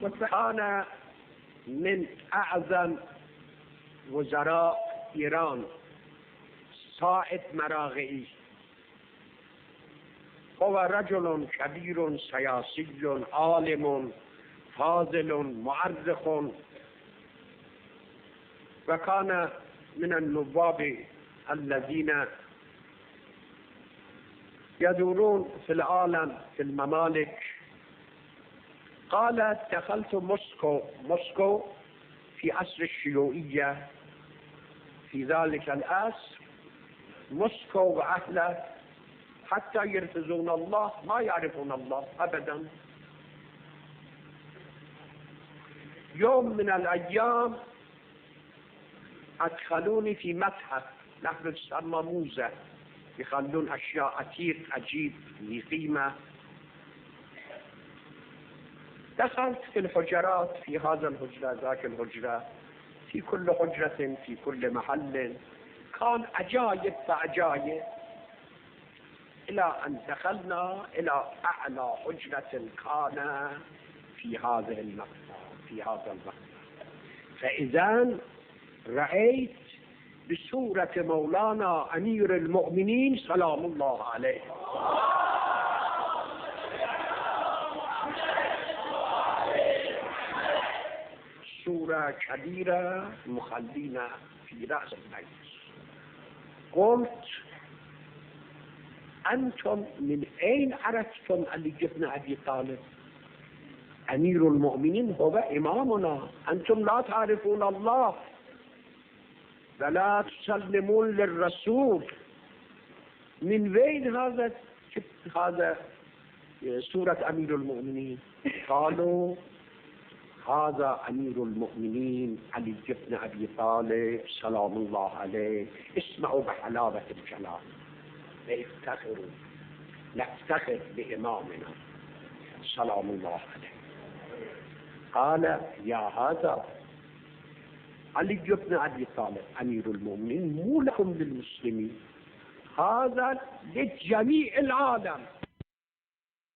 وكان من أعظم وزراء إيران ساعد مراغعي. هو رجل كبير سياسي عالم فاضل مؤرخ، وكان من النواب الذين يدورون في العالم في الممالك. قال: دخلت موسكو في عصر الشيوعية. في ذلك العصر موسكو وأهله حتى يرتزون الله ما يعرفون الله أبدا. يوم من الأيام أدخلوني في متحف نحن نسمى موزة، يخلون أشياء عتيق عجيب ذي قيمة. دخلت في الحجرات، في هذا الحجرة ذاك الحجرة، في كل حجرة في كل محل، كان عجائب فعجائب، إلى أن دخلنا إلى أعلى حجرة كان في هذا المكتب. فإذا رأيت بصورة مولانا أمير المؤمنين سلام الله عليه، صورة كبيرة مخلينا في رأس المجلس. قلت: أنتم من أين عرفتم علي بن أبي طالب؟ أمير المؤمنين هو إمامنا، أنتم لا تعرفون الله ولا تسلمون للرسول. من وين هذا سورة أمير المؤمنين؟ قالوا: هذا أمير المؤمنين علي بن أبي طالب سلام الله عليه. اسمعوا بحلاوة الكلام، افتخروا، نفتخر بإمامنا سلام الله عليه. قال: يا هذا علي بن أبي طالب أمير المؤمنين مو لكم للمسلمين، هذا لجميع العالم.